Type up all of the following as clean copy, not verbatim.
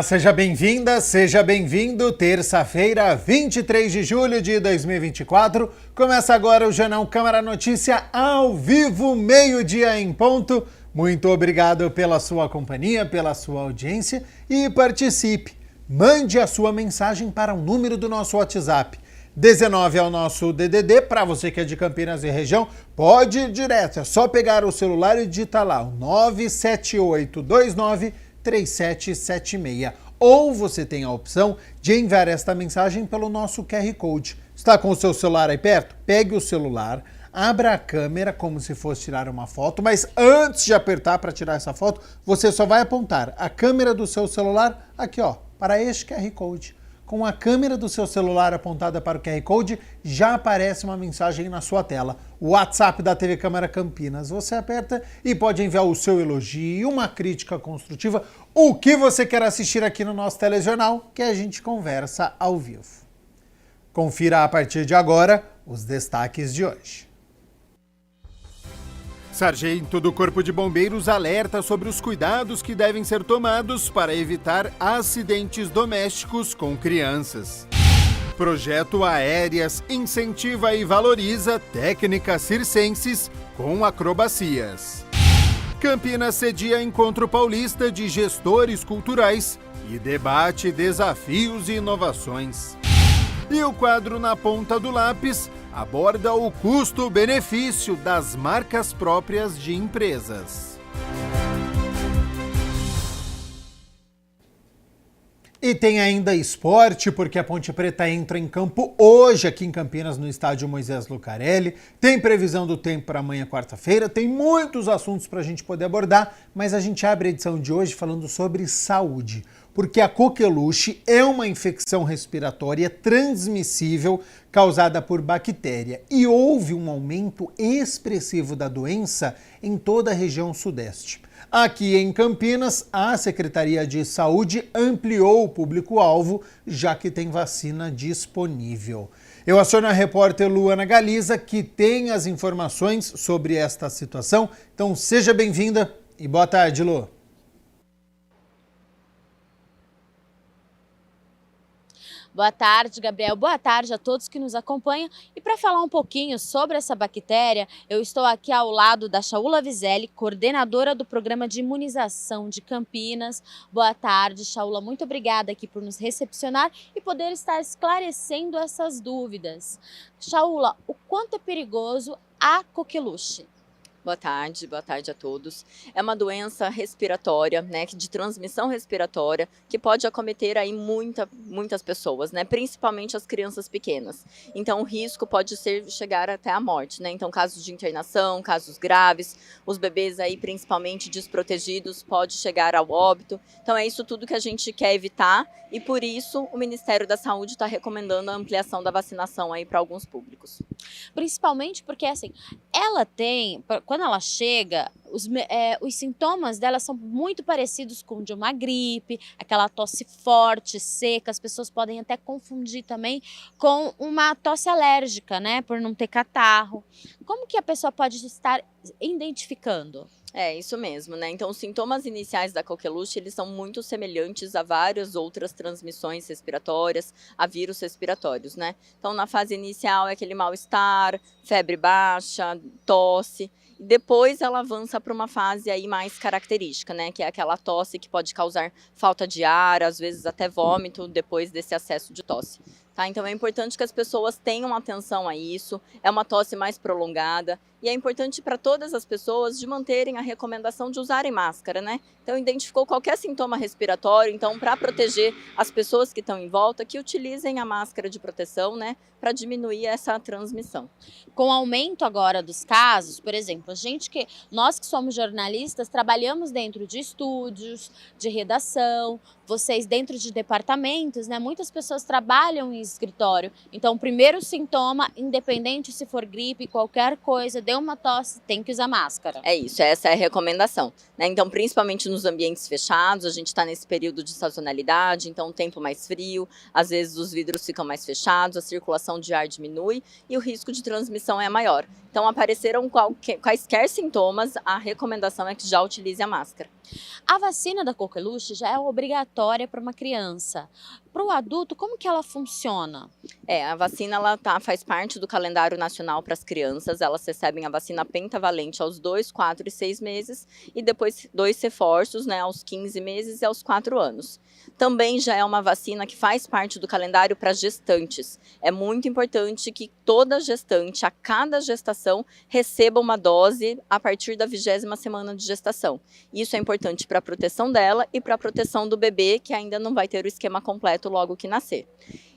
Olá, seja bem-vinda, seja bem-vindo. Terça-feira, 23 de julho de 2024. Começa agora o Jornal Câmara Notícia ao vivo, meio-dia em ponto. Muito obrigado pela sua companhia, pela sua audiência e participe. Mande a sua mensagem para o número do nosso WhatsApp. 19 é o nosso DDD, para você que é de Campinas e região, pode ir direto, é só pegar o celular e digitar lá, o 978293776. Ou você tem a opção de enviar esta mensagem pelo nosso QR Code. Está com o seu celular aí perto? Pegue o celular, abra a câmera como se fosse tirar uma foto, mas antes de apertar para tirar essa foto, você só vai apontar a câmera do seu celular aqui, ó, para este QR Code. Com a câmera do seu celular apontada para o QR Code, já aparece uma mensagem na sua tela. O WhatsApp da TV Câmara Campinas. Você aperta e pode enviar o seu elogio, uma crítica construtiva, o que você quer assistir aqui no nosso telejornal, que a gente conversa ao vivo. Confira a partir de agora os destaques de hoje. Sargento do Corpo de Bombeiros alerta sobre os cuidados que devem ser tomados para evitar acidentes domésticos com crianças. Projeto Aéreas incentiva e valoriza técnicas circenses com acrobacias. Campinas cedia Encontro Paulista de Gestores Culturais e debate desafios e inovações. E o quadro Na Ponta do Lápis aborda o custo-benefício das marcas próprias de empresas. E tem ainda esporte, porque a Ponte Preta entra em campo hoje aqui em Campinas, no estádio Moisés Lucarelli. Tem previsão do tempo para amanhã, quarta-feira. Tem muitos assuntos para a gente poder abordar, mas a gente abre a edição de hoje falando sobre saúde. Porque a coqueluche é uma infecção respiratória transmissível causada por bactéria e houve um aumento expressivo da doença em toda a região sudeste. Aqui em Campinas, a Secretaria de Saúde ampliou o público-alvo, já que tem vacina disponível. Eu aciono a repórter Luana Galiza, que tem as informações sobre esta situação. Então seja bem-vinda e boa tarde, Lu. Boa tarde, Gabriel. Boa tarde a todos que nos acompanham. E para falar um pouquinho sobre essa bactéria, eu estou aqui ao lado da Shaula Vizelli, coordenadora do Programa de Imunização de Campinas. Boa tarde, Shaula. Muito obrigada aqui por nos recepcionar e poder estar esclarecendo essas dúvidas. Shaula, o quanto é perigoso a coqueluche? Boa tarde a todos. É uma doença respiratória, né, de transmissão respiratória, que pode acometer aí muitas pessoas, né, principalmente as crianças pequenas. Então o risco pode chegar até a morte, né, então casos de internação, casos graves, os bebês aí principalmente desprotegidos pode chegar ao óbito. Então é isso tudo que a gente quer evitar e por isso o Ministério da Saúde está recomendando a ampliação da vacinação aí para alguns públicos. Principalmente porque assim, ela tem, quando ela chega, os sintomas dela são muito parecidos com o de uma gripe, aquela tosse forte, seca, as pessoas podem até confundir também com uma tosse alérgica, né, por não ter catarro. Como que a pessoa pode estar identificando? É, isso mesmo, né? Então, os sintomas iniciais da coqueluche, eles são muito semelhantes a várias outras transmissões respiratórias, a vírus respiratórios, né? Então, na fase inicial é aquele mal-estar, febre baixa, tosse. Depois ela avança para uma fase aí mais característica, né? Que é aquela tosse que pode causar falta de ar, às vezes até vômito depois desse acesso de tosse. Tá? Então é importante que as pessoas tenham atenção a isso, é uma tosse mais prolongada e é importante para todas as pessoas de manterem a recomendação de usarem máscara, né? Então identificou qualquer sintoma respiratório, então para proteger as pessoas que estão em volta, que utilizem a máscara de proteção, né? Para diminuir essa transmissão. Com o aumento agora dos casos, por exemplo, nós que somos jornalistas, trabalhamos dentro de estúdios, de redação, vocês dentro de departamentos, né? Muitas pessoas trabalham em escritório. Então, primeiro sintoma, independente se for gripe, qualquer coisa, deu uma tosse, tem que usar máscara. É isso, essa é a recomendação, né? Então, principalmente nos ambientes fechados, a gente está nesse período de sazonalidade, então o tempo mais frio, às vezes os vidros ficam mais fechados, a circulação de ar diminui e o risco de transmissão é maior. Então, apareceram quaisquer sintomas, a recomendação é que já utilize a máscara. A vacina da coqueluche já é obrigatória para uma criança. Para o adulto, como que ela funciona? A vacina faz parte do calendário nacional para as crianças. Elas recebem a vacina pentavalente aos 2, 4 e 6 meses e depois 2 reforços, né, aos 15 meses e aos 4 anos. Também já é uma vacina que faz parte do calendário para gestantes. É muito importante que toda gestante, a cada gestação, receba uma dose a partir da 20ª semana de gestação. Isso é importante para a proteção dela e para a proteção do bebê, que ainda não vai ter o esquema completo logo que nascer.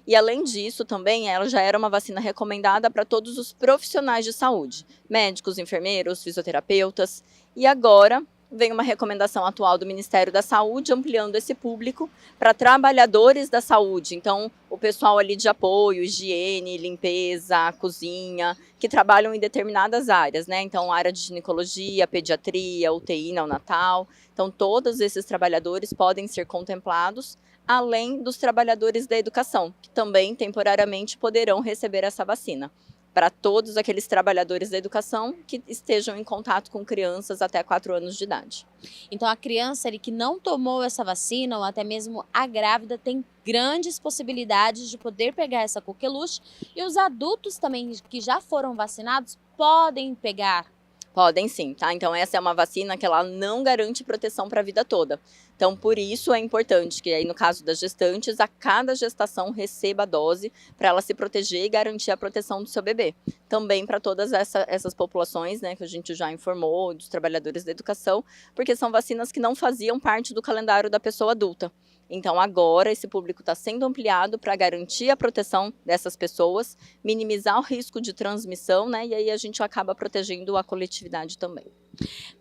E além disso, também ela já era uma vacina recomendada para todos os profissionais de saúde, médicos, enfermeiros, fisioterapeutas. E agora vem uma recomendação atual do Ministério da Saúde, ampliando esse público para trabalhadores da saúde. Então, o pessoal ali de apoio, higiene, limpeza, cozinha, que trabalham em determinadas áreas, né? Então, área de ginecologia, pediatria, UTI neonatal. Então, todos esses trabalhadores podem ser contemplados, além dos trabalhadores da educação, que também temporariamente poderão receber essa vacina. Para todos aqueles trabalhadores da educação que estejam em contato com crianças até 4 anos de idade. Então, a criança ali que não tomou essa vacina, ou até mesmo a grávida, tem grandes possibilidades de poder pegar essa coqueluche, e os adultos também que já foram vacinados podem pegar. Podem sim, tá? Então essa é uma vacina que ela não garante proteção para a vida toda. Então por isso é importante que aí no caso das gestantes, a cada gestação receba a dose para ela se proteger e garantir a proteção do seu bebê. Também para todas essas populações, né, que a gente já informou, dos trabalhadores da educação, porque são vacinas que não faziam parte do calendário da pessoa adulta. Então agora esse público está sendo ampliado para garantir a proteção dessas pessoas, minimizar o risco de transmissão, né? E aí a gente acaba protegendo a coletividade também.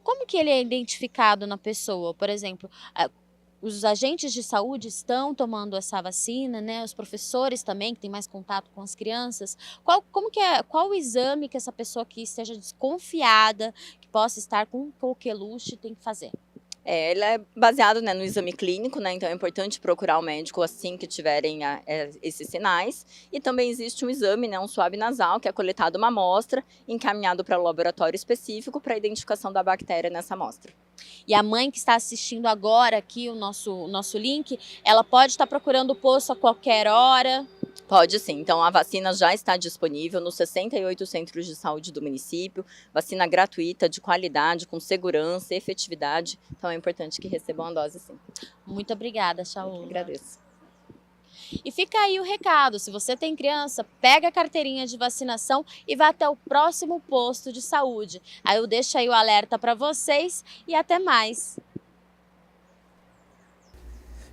Como que ele é identificado na pessoa? Por exemplo, os agentes de saúde estão tomando essa vacina, né? Os professores também, que têm mais contato com as crianças. Qual o exame que essa pessoa que esteja desconfiada, que possa estar com coqueluche, tem que fazer? Ele é baseado, né, no exame clínico, né, então é importante procurar o médico assim que tiverem esses sinais. E também existe um exame, né, um swab nasal, que é coletado uma amostra, encaminhado para o laboratório específico para a identificação da bactéria nessa amostra. E a mãe que está assistindo agora aqui o nosso link, ela pode estar procurando o posto a qualquer hora? Pode sim, então a vacina já está disponível nos 68 centros de saúde do município, vacina gratuita, de qualidade, com segurança e efetividade, então é importante que recebam a dose sim. Muito obrigada, Shaula. Agradeço. E fica aí o recado, se você tem criança, pega a carteirinha de vacinação e vá até o próximo posto de saúde. Aí eu deixo aí o alerta para vocês e até mais.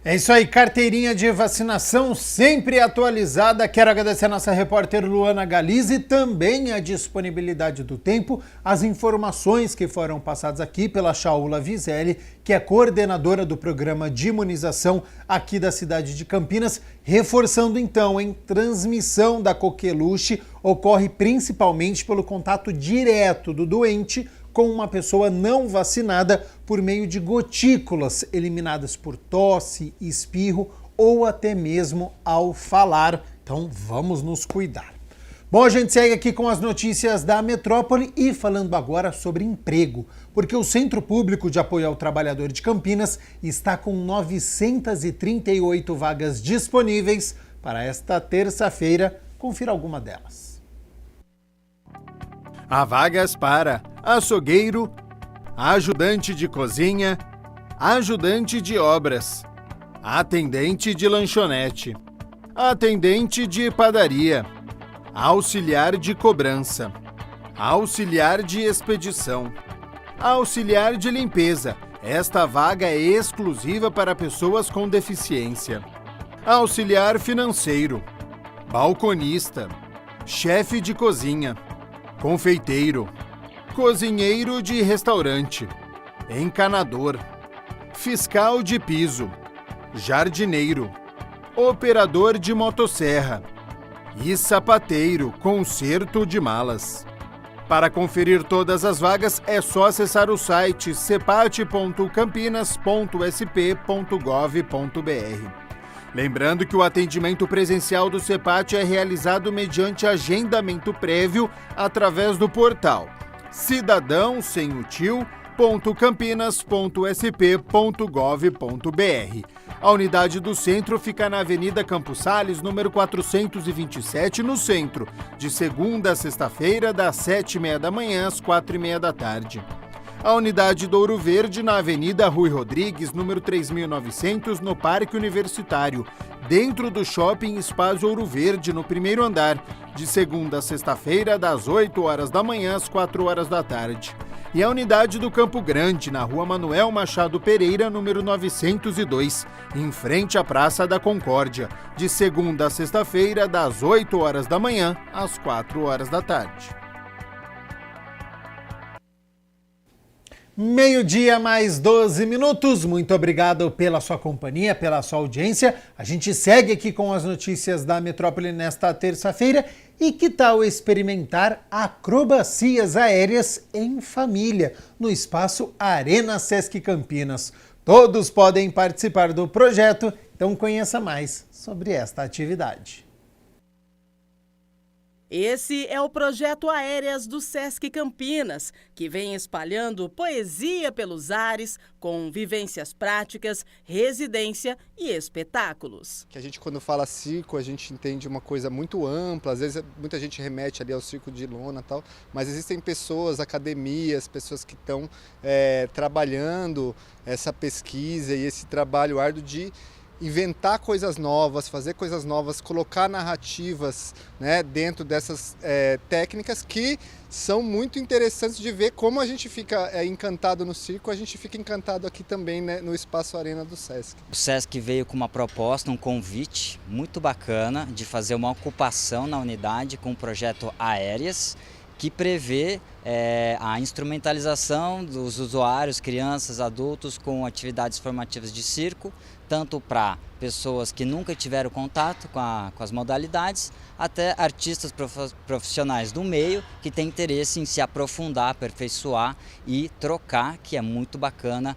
É isso aí, carteirinha de vacinação sempre atualizada. Quero agradecer a nossa repórter Luana Galize e também a disponibilidade do tempo, as informações que foram passadas aqui pela Shaula Vizelli, que é coordenadora do programa de imunização aqui da cidade de Campinas, reforçando então, transmissão da coqueluche ocorre principalmente pelo contato direto do doente com uma pessoa não vacinada por meio de gotículas eliminadas por tosse, espirro ou até mesmo ao falar. Então vamos nos cuidar. Bom, a gente segue aqui com as notícias da metrópole e falando agora sobre emprego, porque o Centro Público de Apoio ao Trabalhador de Campinas está com 938 vagas disponíveis para esta terça-feira. Confira alguma delas. Há vagas para açougueiro, ajudante de cozinha, ajudante de obras, atendente de lanchonete, atendente de padaria, auxiliar de cobrança, auxiliar de expedição, auxiliar de limpeza. Esta vaga é exclusiva para pessoas com deficiência. Auxiliar financeiro, balconista, chefe de cozinha, confeiteiro, cozinheiro de restaurante, encanador, fiscal de piso, jardineiro, operador de motosserra, e sapateiro, conserto de malas. Para conferir todas as vagas, é só acessar o site cepat.campinas.sp.gov.br. Lembrando que o atendimento presencial do CEPAT é realizado mediante agendamento prévio através do portal cidadão.campinas.sp.gov.br. A unidade do centro fica na Avenida Campos Sales, número 427, no centro, de segunda a sexta-feira, das 7h30 da manhã às 4h30 da tarde. A unidade do Ouro Verde, na Avenida Rui Rodrigues, número 3900, no Parque Universitário, dentro do Shopping Espaço Ouro Verde, no primeiro andar, de segunda a sexta-feira, das 8h da manhã às 4h da tarde. E a unidade do Campo Grande, na Rua Manuel Machado Pereira, número 902, em frente à Praça da Concórdia, de segunda a sexta-feira, das 8h da manhã às 4h da tarde. 12:00, muito obrigado pela sua companhia, pela sua audiência. A gente segue aqui com as notícias da metrópole nesta terça-feira. E que tal experimentar acrobacias aéreas em família, no espaço Arena Sesc Campinas? Todos podem participar do projeto, então conheça mais sobre esta atividade. Esse é o projeto Aéreas do Sesc Campinas, que vem espalhando poesia pelos ares, com vivências práticas, residência e espetáculos. Que a gente, quando fala circo, a gente entende uma coisa muito ampla, às vezes muita gente remete ali ao circo de lona e tal, mas existem pessoas, academias, pessoas que estão trabalhando essa pesquisa e esse trabalho árduo de inventar coisas novas, fazer coisas novas, colocar narrativas, né, dentro dessas técnicas que são muito interessantes de ver como a gente fica encantado no circo, a gente fica encantado aqui também, né, no Espaço Arena do Sesc. O Sesc veio com uma proposta, um convite muito bacana de fazer uma ocupação na unidade com o projeto Aéreas, que prevê a instrumentalização dos usuários, crianças, adultos com atividades formativas de circo, tanto para pessoas que nunca tiveram contato com as modalidades, até artistas profissionais do meio que têm interesse em se aprofundar, aperfeiçoar e trocar, que é muito bacana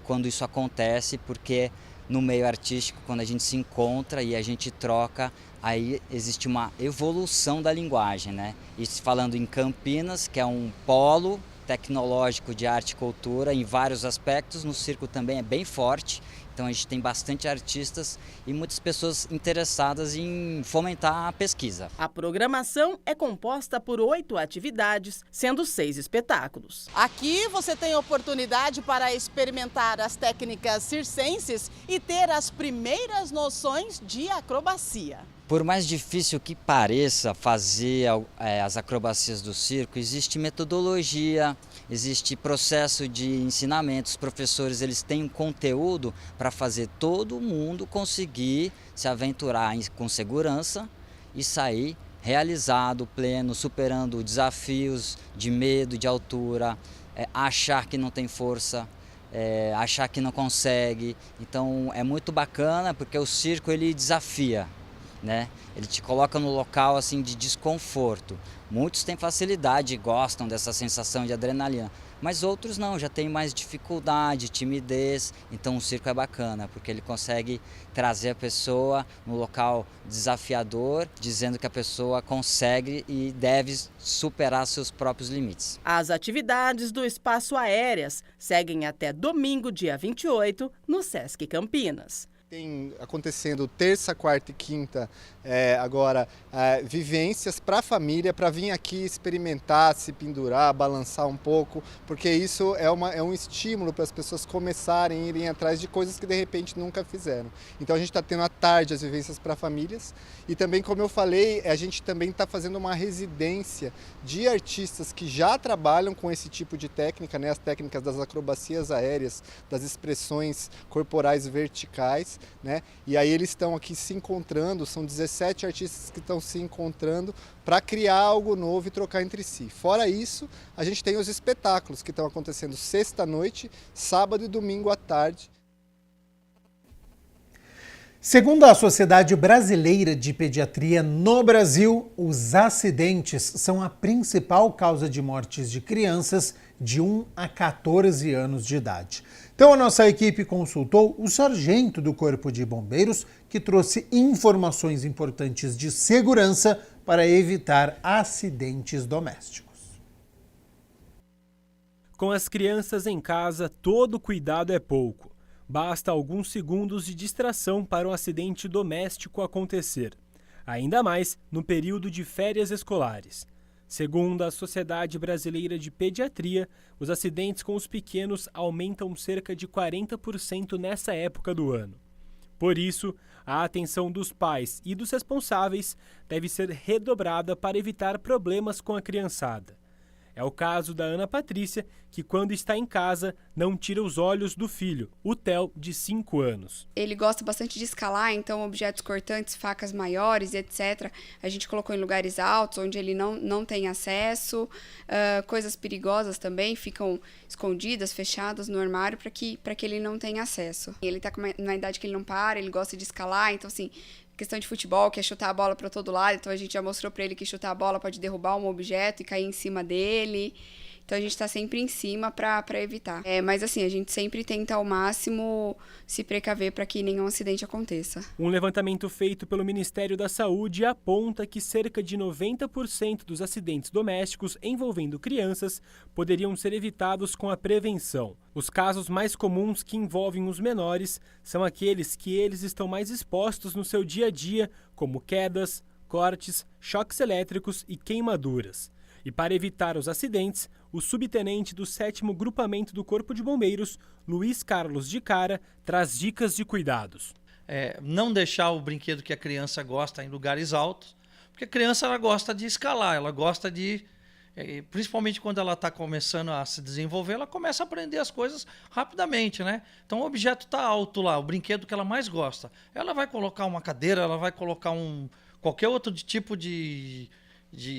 quando isso acontece, porque no meio artístico, quando a gente se encontra e a gente troca, aí existe uma evolução da linguagem, né? Isso falando em Campinas, que é um polo tecnológico de arte e cultura em vários aspectos, no circo também é bem forte, então a gente tem bastante artistas e muitas pessoas interessadas em fomentar a pesquisa. A programação é composta por 8 atividades, sendo 6 espetáculos. Aqui você tem oportunidade para experimentar as técnicas circenses e ter as primeiras noções de acrobacia. Por mais difícil que pareça fazer as acrobacias do circo, existe metodologia, existe processo de ensinamento. Os professores eles têm um conteúdo para fazer todo mundo conseguir se aventurar com segurança e sair realizado, pleno, superando desafios de medo, de altura, achar que não tem força. Achar que não consegue. Então é muito bacana porque o circo ele desafia. Né? Ele te coloca no local assim de desconforto. Muitos têm facilidade e gostam dessa sensação de adrenalina, mas outros não, já têm mais dificuldade, timidez. Então o circo é bacana, porque ele consegue trazer a pessoa no local desafiador, dizendo que a pessoa consegue e deve superar seus próprios limites. As atividades do Espaço Aéreas seguem até domingo, dia 28, no Sesc Campinas. Tem acontecendo terça, quarta e quinta agora vivências para a família, para vir aqui experimentar, se pendurar, balançar um pouco, porque isso é um estímulo para as pessoas começarem a irem atrás de coisas que de repente nunca fizeram. Então a gente está tendo à tarde as vivências para famílias e também, como eu falei, a gente também está fazendo uma residência de artistas que já trabalham com esse tipo de técnica, né, as técnicas das acrobacias aéreas, das expressões corporais verticais, né? E aí eles estão aqui se encontrando, são 17 artistas que estão se encontrando para criar algo novo e trocar entre si. Fora isso, a gente tem os espetáculos que estão acontecendo sexta-noite, sábado e domingo à tarde. Segundo a Sociedade Brasileira de Pediatria, no Brasil, os acidentes são a principal causa de mortes de crianças de 1 a 14 anos de idade. Então a nossa equipe consultou o sargento do Corpo de Bombeiros, que trouxe informações importantes de segurança para evitar acidentes domésticos. Com as crianças em casa, todo cuidado é pouco. Basta alguns segundos de distração para um acidente doméstico acontecer. Ainda mais no período de férias escolares. Segundo a Sociedade Brasileira de Pediatria, os acidentes com os pequenos aumentam cerca de 40% nessa época do ano. Por isso, a atenção dos pais e dos responsáveis deve ser redobrada para evitar problemas com a criançada. É o caso da Ana Patrícia, que quando está em casa não tira os olhos do filho, o Theo, de 5 anos. Ele gosta bastante de escalar, então objetos cortantes, facas maiores, etc. A gente colocou em lugares altos, onde ele não tem acesso. Coisas perigosas também ficam escondidas, fechadas no armário para que ele não tenha acesso. Ele está na idade que ele não para, ele gosta de escalar, então assim... Questão de futebol, que é chutar a bola para todo lado, então a gente já mostrou para ele que chutar a bola pode derrubar um objeto e cair em cima dele. Então a gente está sempre em cima para evitar. Mas assim, a gente sempre tenta ao máximo se precaver para que nenhum acidente aconteça. Um levantamento feito pelo Ministério da Saúde aponta que cerca de 90% dos acidentes domésticos envolvendo crianças poderiam ser evitados com a prevenção. Os casos mais comuns que envolvem os menores são aqueles que eles estão mais expostos no seu dia a dia, como quedas, cortes, choques elétricos e queimaduras. E para evitar os acidentes, o subtenente do 7º Grupamento do Corpo de Bombeiros, Luiz Carlos de Cara, traz dicas de cuidados. Não deixar o brinquedo que a criança gosta em lugares altos, porque a criança ela gosta de escalar, ela gosta de... Principalmente quando ela está começando a se desenvolver, ela começa a aprender as coisas rapidamente, né? Então o objeto está alto lá, o brinquedo que ela mais gosta. Ela vai colocar uma cadeira, ela vai colocar qualquer outro tipo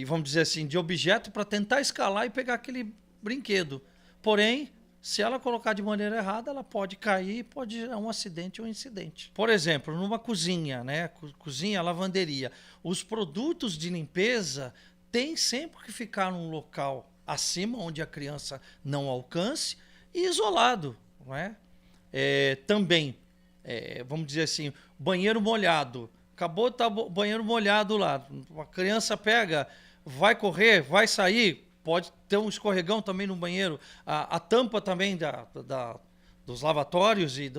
vamos dizer assim, de objeto para tentar escalar e pegar aquele brinquedo. Porém, se ela colocar de maneira errada, ela pode cair e pode gerar um acidente ou um incidente. Por exemplo, numa cozinha, né? Cozinha, lavanderia. Os produtos de limpeza têm sempre que ficar num local acima, onde a criança não alcance, e isolado. Não é? Também, vamos dizer assim, banheiro molhado. Acabou de estar o banheiro molhado lá. A criança pega, vai correr, vai sair, pode ter um escorregão também no banheiro. A tampa também dos lavatórios e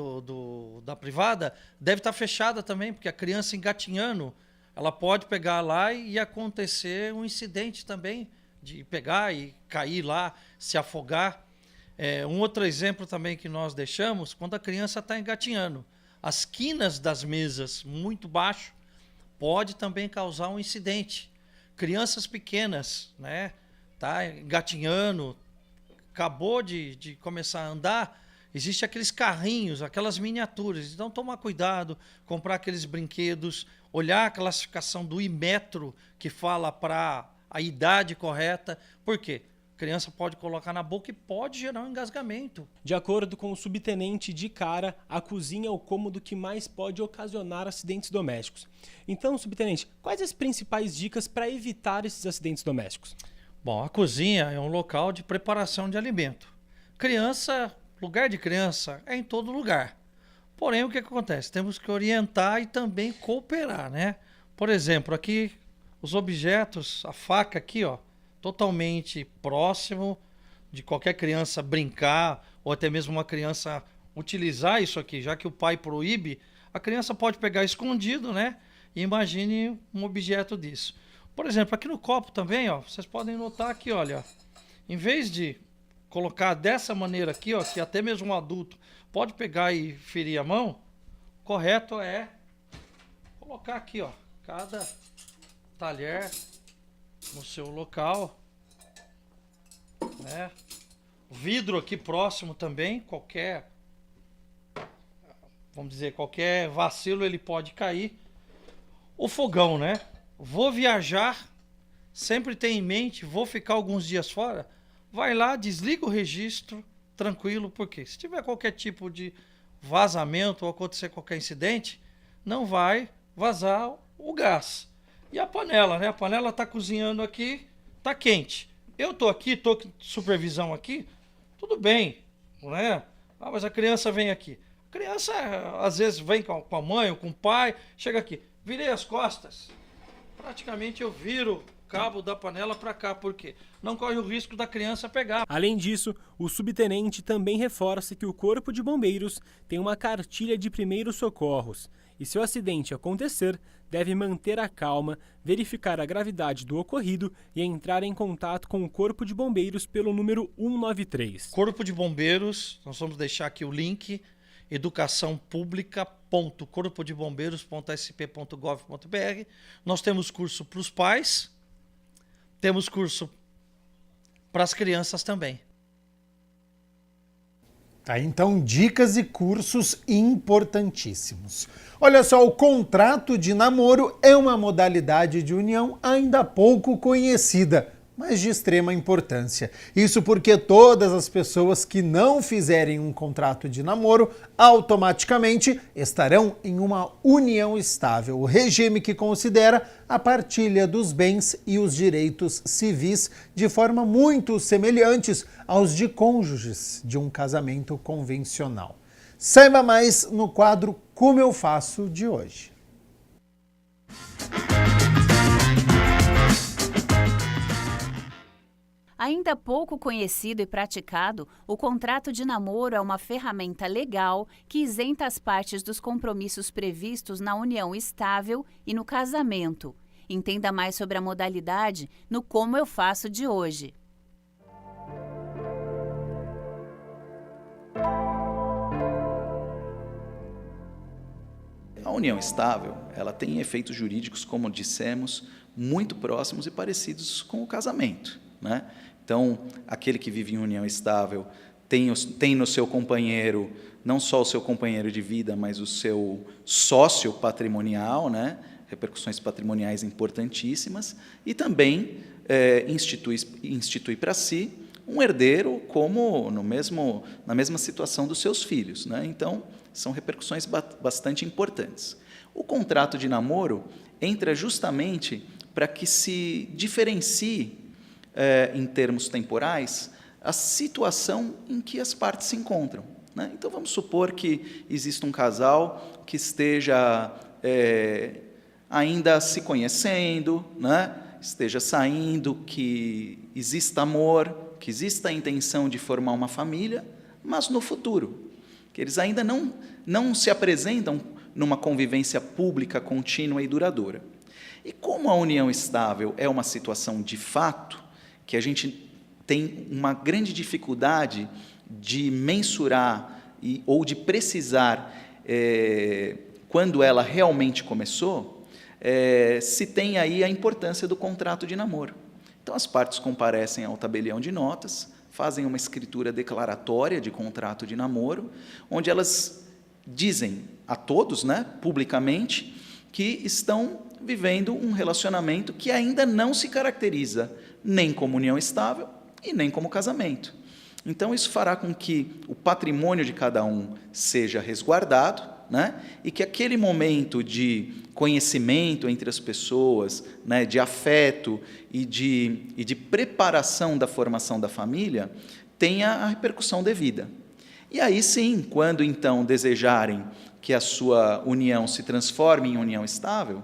da privada deve estar fechada também, porque a criança engatinhando, ela pode pegar lá e acontecer um incidente também, de pegar e cair lá, se afogar. Um outro exemplo também que nós deixamos, quando a criança está engatinhando. As quinas das mesas muito baixo pode também causar um incidente. Crianças pequenas, né, tá engatinhando, acabou de começar a andar, existe aqueles carrinhos, aquelas miniaturas. Então tomar cuidado, comprar aqueles brinquedos, olhar a classificação do Imetro que fala para a idade correta. Por quê? A criança pode colocar na boca e pode gerar um engasgamento. De acordo com o subtenente de Cara, a cozinha é o cômodo que mais pode ocasionar acidentes domésticos. Então, subtenente, quais as principais dicas para evitar esses acidentes domésticos? Bom, a cozinha é um local de preparação de alimento. Criança, lugar de criança é em todo lugar. Porém, o que acontece? Temos que orientar e também cooperar, né? Por exemplo, aqui os objetos, a faca aqui, ó, totalmente próximo de qualquer criança brincar ou até mesmo uma criança utilizar isso aqui, já que o pai proíbe, a criança pode pegar escondido, né? E imagine um objeto disso. Por exemplo, aqui no copo também, ó, vocês podem notar aqui, olha, em vez de colocar dessa maneira aqui, ó, que até mesmo um adulto pode pegar e ferir a mão, o correto é colocar aqui, ó, cada talher no seu local, né? O vidro aqui próximo também, vamos dizer, qualquer vacilo ele pode cair. O fogão, né? Vou viajar, sempre tem em mente, vou ficar alguns dias fora, vai lá, desliga o registro, tranquilo, porque se tiver qualquer tipo de vazamento ou acontecer qualquer incidente, não vai vazar o gás. E a panela, né? A panela está cozinhando aqui, está quente. Eu estou aqui, estou com supervisão aqui, tudo bem, né? Ah, mas a criança vem aqui. A criança, às vezes, vem com a mãe ou com o pai, chega aqui. Virei as costas, praticamente eu viro o cabo da panela para cá. Por quê? Não corre o risco da criança pegar. Além disso, o subtenente também reforça que o Corpo de Bombeiros tem uma cartilha de primeiros socorros e, se o acidente acontecer, deve manter a calma, verificar a gravidade do ocorrido e entrar em contato com o Corpo de Bombeiros pelo número 193. Corpo de Bombeiros, nós vamos deixar aqui o link, educação.publica.corpodebombeiros.sp.gov.br. Nós temos curso para os pais, temos curso para as crianças também. Tá, então, dicas e cursos importantíssimos. Olha só, o contrato de namoro é uma modalidade de união ainda pouco conhecida, mas de extrema importância. Isso porque todas as pessoas que não fizerem um contrato de namoro automaticamente estarão em uma união estável, o regime que considera a partilha dos bens e os direitos civis de forma muito semelhantes aos de cônjuges de um casamento convencional. Saiba mais no quadro Como Eu Faço de hoje. Ainda pouco conhecido e praticado, o contrato de namoro é uma ferramenta legal que isenta as partes dos compromissos previstos na união estável e no casamento. Entenda mais sobre a modalidade no Como Eu Faço de hoje. A união estável, ela tem efeitos jurídicos, como dissemos, muito próximos e parecidos com o casamento, né? Então, aquele que vive em união estável tem no seu companheiro, não só o seu companheiro de vida, mas o seu sócio patrimonial, né? Repercussões patrimoniais importantíssimas, e também institui para si um herdeiro como na mesma situação dos seus filhos, né? Então, são repercussões bastante importantes. O contrato de namoro entra justamente para que se diferencie, em termos temporais, a situação em que as partes se encontram, né? Então, vamos supor que exista um casal que esteja ainda se conhecendo, né? Esteja saindo, que exista amor, que exista a intenção de formar uma família, mas no futuro, que eles ainda não se apresentam numa convivência pública contínua e duradoura. E como a união estável é uma situação de fato, que a gente tem uma grande dificuldade de mensurar ou de precisar quando ela realmente começou, se tem aí a importância do contrato de namoro. Então, as partes comparecem ao tabelião de notas, fazem uma escritura declaratória de contrato de namoro, onde elas dizem a todos, né, publicamente, que estão vivendo um relacionamento que ainda não se caracteriza nem como união estável e nem como casamento. Então, isso fará com que o patrimônio de cada um seja resguardado, né, e que aquele momento de conhecimento entre as pessoas, né, de afeto e de preparação da formação da família tenha a repercussão devida. E aí sim, quando então desejarem que a sua união se transforme em união estável,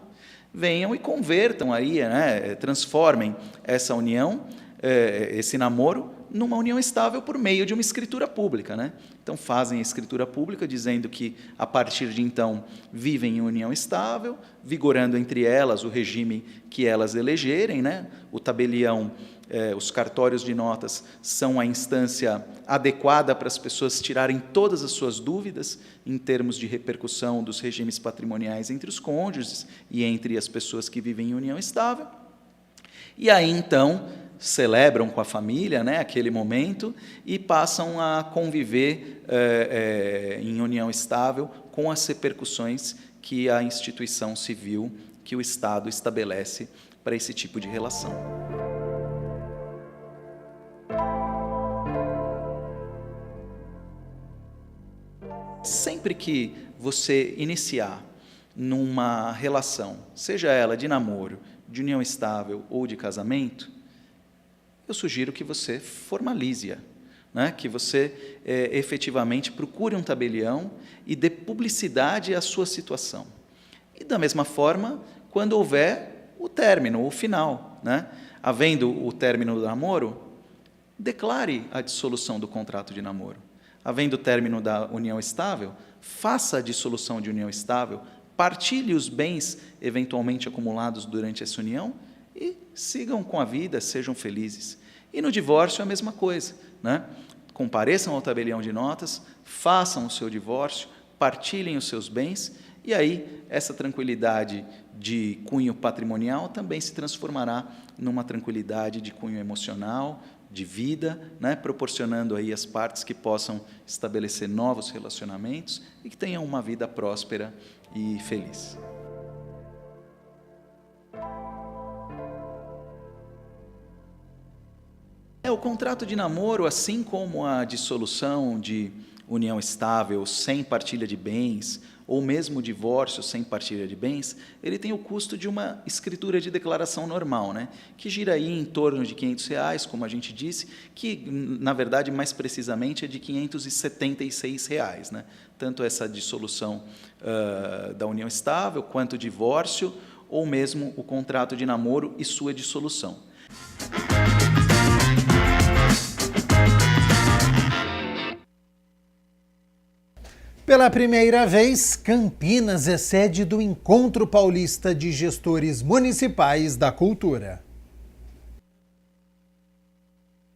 venham e convertam aí, né, transformem essa união, esse namoro, numa união estável por meio de uma escritura pública, né? Então, fazem a escritura pública dizendo que, a partir de então, vivem em união estável, vigorando entre elas o regime que elas elegerem, né? O tabelião, os cartórios de notas são a instância adequada para as pessoas tirarem todas as suas dúvidas em termos de repercussão dos regimes patrimoniais entre os cônjuges e entre as pessoas que vivem em união estável. E aí, então, celebram com a família, né, aquele momento e passam a conviver em união estável com as repercussões que a instituição civil, que o Estado estabelece para esse tipo de relação. Sempre que você iniciar numa relação, seja ela de namoro, de união estável ou de casamento, eu sugiro que você formalize-a, né? Que você efetivamente procure um tabelião e dê publicidade à sua situação. E da mesma forma, quando houver o término, o final, né? Havendo o término do namoro, declare a dissolução do contrato de namoro. Havendo o término da união estável, faça a dissolução de união estável, partilhe os bens eventualmente acumulados durante essa união e sigam com a vida, sejam felizes. E no divórcio é a mesma coisa, né? Compareçam ao tabelião de notas, façam o seu divórcio, partilhem os seus bens, e aí essa tranquilidade de cunho patrimonial também se transformará numa tranquilidade de cunho emocional, de vida, né? Proporcionando aí as partes que possam estabelecer novos relacionamentos e que tenham uma vida próspera e feliz. O contrato de namoro, assim como a dissolução de união estável sem partilha de bens, ou mesmo o divórcio sem partilha de bens, ele tem o custo de uma escritura de declaração normal, né? Que gira aí em torno de R$500, como a gente disse, que, na verdade, mais precisamente, é de R$576, né? Tanto essa dissolução da união estável, quanto o divórcio, ou mesmo o contrato de namoro e sua dissolução. Pela primeira vez, Campinas é sede do Encontro Paulista de Gestores Municipais da Cultura.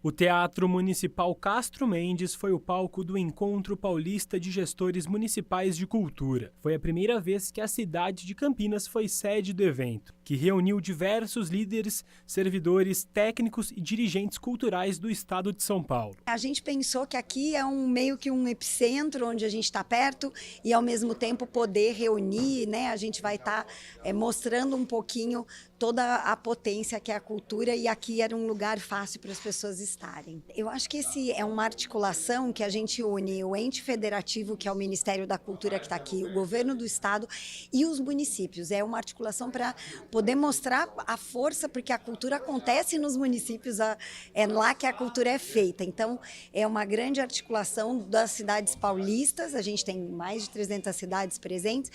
O Teatro Municipal Castro Mendes foi o palco do Encontro Paulista de Gestores Municipais de Cultura. Foi a primeira vez que a cidade de Campinas foi sede do evento, que reuniu diversos líderes, servidores, técnicos e dirigentes culturais do estado de São Paulo. A gente pensou que aqui é meio que um epicentro onde a gente está perto e, ao mesmo tempo, poder reunir, né? A gente vai estar mostrando um pouquinho toda a potência que é a cultura, e aqui era um lugar fácil para as pessoas estarem. Eu acho que esse é uma articulação que a gente une o ente federativo, que é o Ministério da Cultura que está aqui, o governo do estado e os municípios. É uma articulação para poder mostrar a força, porque a cultura acontece nos municípios, é lá que a cultura é feita. Então, é uma grande articulação das cidades paulistas, a gente tem mais de 300 cidades presentes,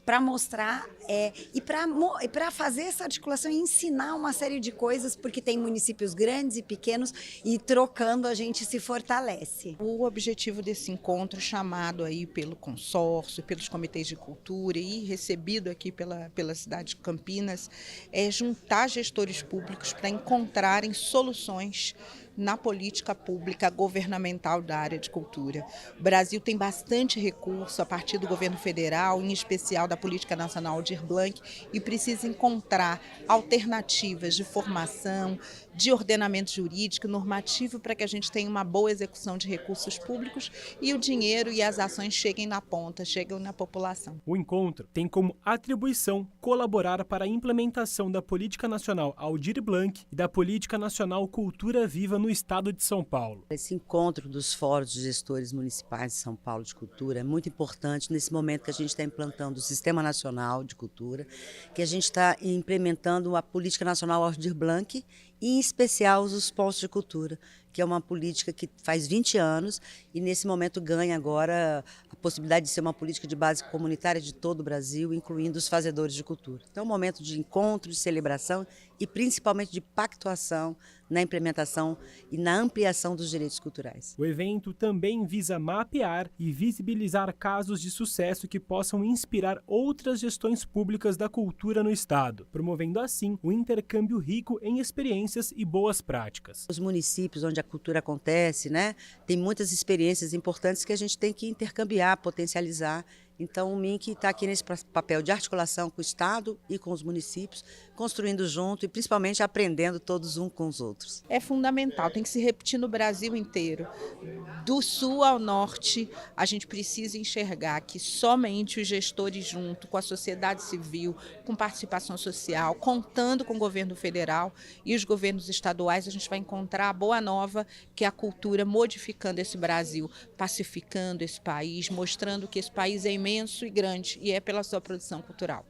para mostrar e para fazer essa articulação e ensinar uma série de coisas, porque tem municípios grandes e pequenos, e trocando a gente se fortalece. O objetivo desse encontro, chamado aí pelo consórcio, pelos comitês de cultura e recebido aqui pela cidade de Campinas, é juntar gestores públicos para encontrarem soluções na política pública governamental da área de cultura. O Brasil tem bastante recurso a partir do governo federal, em especial da Política Nacional Aldir Blanc, e precisa encontrar alternativas de formação, de ordenamento jurídico, normativo, para que a gente tenha uma boa execução de recursos públicos e o dinheiro e as ações cheguem na ponta, cheguem na população. O encontro tem como atribuição colaborar para a implementação da Política Nacional Aldir Blanc e da Política Nacional Cultura Viva no estado de São Paulo. Esse encontro dos fóruns de gestores municipais de São Paulo de cultura é muito importante nesse momento que a gente está implantando o Sistema Nacional de Cultura, que a gente está implementando a Política Nacional Aldir Blanc e, em especial, os pontos de cultura, que é uma política que faz 20 anos e, nesse momento, ganha agora a possibilidade de ser uma política de base comunitária de todo o Brasil, incluindo os fazedores de cultura. Então, é um momento de encontro, de celebração e, principalmente, de pactuação na implementação e na ampliação dos direitos culturais. O evento também visa mapear e visibilizar casos de sucesso que possam inspirar outras gestões públicas da cultura no estado, promovendo assim o intercâmbio rico em experiências e boas práticas. Os municípios onde a cultura acontece, né, tem muitas experiências importantes que a gente tem que intercambiar, potencializar. Então, o MINC está aqui nesse papel de articulação com o Estado e com os municípios, construindo junto e principalmente aprendendo todos uns com os outros. É fundamental, tem que se repetir no Brasil inteiro. Do sul ao norte, a gente precisa enxergar que somente os gestores junto com a sociedade civil, com participação social, contando com o governo federal e os governos estaduais, a gente vai encontrar a boa nova, que é a cultura modificando esse Brasil, pacificando esse país, mostrando que esse país é imenso imenso e grande, e é pela sua produção cultural.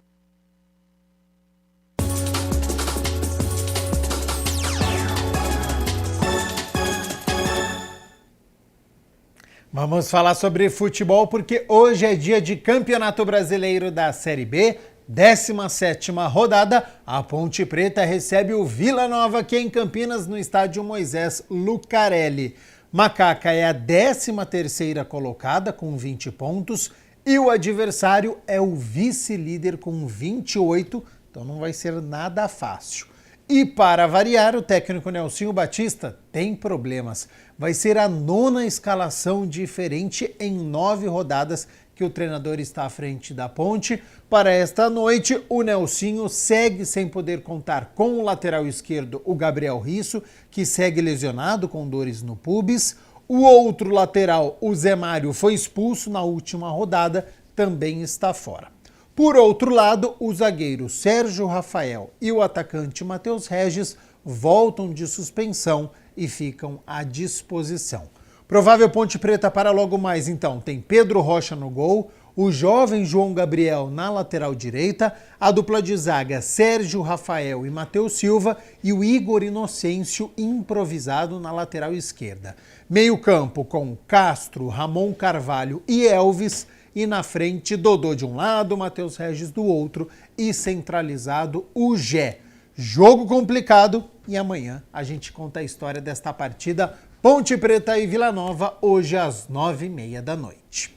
Vamos falar sobre futebol porque hoje é dia de Campeonato Brasileiro da Série B, 17ª rodada. A Ponte Preta recebe o Vila Nova aqui em Campinas, no estádio Moisés Lucarelli. Macaca é a 13ª colocada com 20 pontos e o adversário é o vice-líder com 28, então não vai ser nada fácil. E para variar, o técnico Nelsinho Batista tem problemas. Vai ser a 9ª escalação diferente em 9 rodadas que o treinador está à frente da Ponte. Para esta noite, o Nelsinho segue sem poder contar com o lateral esquerdo, o Gabriel Risso, que segue lesionado com dores no pubis. O outro lateral, o Zé Mário, foi expulso na última rodada, também está fora. Por outro lado, o zagueiro Sérgio Rafael e o atacante Matheus Regis voltam de suspensão e ficam à disposição. Provável Ponte Preta para logo mais, então, tem Pedro Rocha no gol, o jovem João Gabriel na lateral direita, a dupla de zaga Sérgio Rafael e Matheus Silva e o Igor Inocêncio improvisado na lateral esquerda. Meio campo com Castro, Ramon Carvalho e Elvis, e na frente Dodô de um lado, Matheus Regis do outro e centralizado o Gé. Jogo complicado e amanhã a gente conta a história desta partida Ponte Preta e Vila Nova, hoje às 9h30 da noite.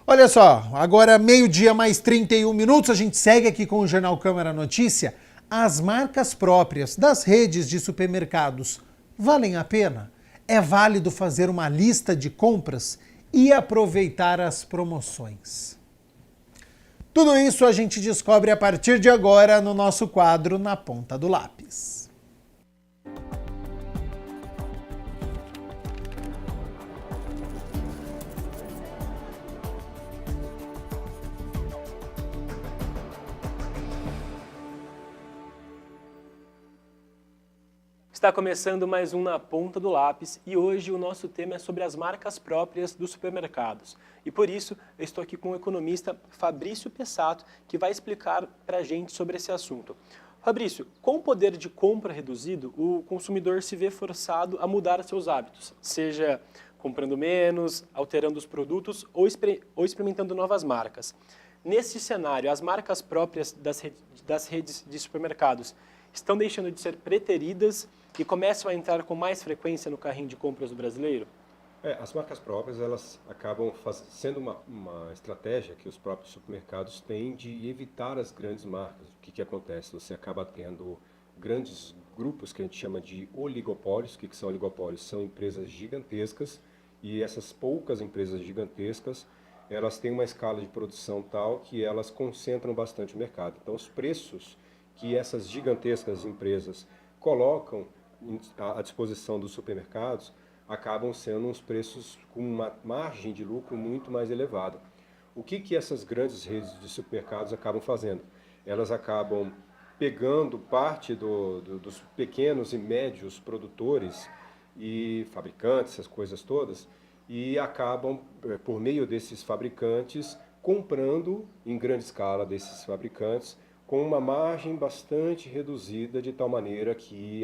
Olha só, agora meio-dia mais 31 minutos, a gente segue aqui com o Jornal Câmara Notícia. As marcas próprias das redes de supermercados valem a pena? É válido fazer uma lista de compras e aproveitar as promoções? Tudo isso a gente descobre a partir de agora no nosso quadro Na Ponta do Lápis. Está começando mais um Na Ponta do Lápis e hoje o nosso tema é sobre as marcas próprias dos supermercados. E por isso eu estou aqui com o economista Fabrício Pessato, que vai explicar para a gente sobre esse assunto. Fabrício, com o poder de compra reduzido, o consumidor se vê forçado a mudar seus hábitos, seja comprando menos, alterando os produtos ou experimentando novas marcas. Nesse cenário, as marcas próprias das redes de supermercados estão deixando de ser preteridas e começam a entrar com mais frequência no carrinho de compras do brasileiro? As marcas próprias, elas acabam sendo uma estratégia que os próprios supermercados têm de evitar as grandes marcas. O que acontece? Você acaba tendo grandes grupos que a gente chama de oligopólios. O que são oligopólios? São empresas gigantescas e essas poucas empresas gigantescas, elas têm uma escala de produção tal que elas concentram bastante o mercado. Então, os preços que essas gigantescas empresas colocam à disposição dos supermercados acabam sendo uns preços com uma margem de lucro muito mais elevada. O que essas grandes redes de supermercados acabam fazendo? Elas acabam pegando parte dos pequenos e médios produtores e fabricantes, essas coisas todas, e acabam, por meio desses fabricantes, comprando em grande escala desses fabricantes com uma margem bastante reduzida, de tal maneira que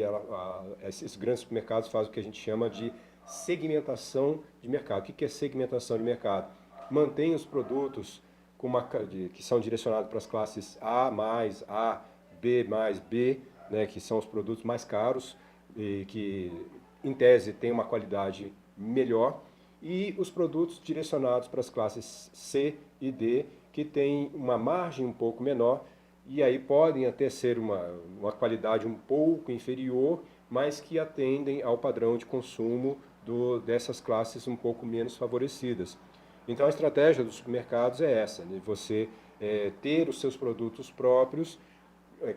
esses grandes supermercados fazem o que a gente chama de segmentação de mercado. O que é segmentação de mercado? Mantém os produtos que são direcionados para as classes A+, B+, né, que são os produtos mais caros e que, em tese, têm uma qualidade melhor, e os produtos direcionados para as classes C e D, que têm uma margem um pouco menor, e aí podem até ser uma qualidade um pouco inferior, mas que atendem ao padrão de consumo dessas classes um pouco menos favorecidas. Então a estratégia dos supermercados é essa, né? Você ter os seus produtos próprios,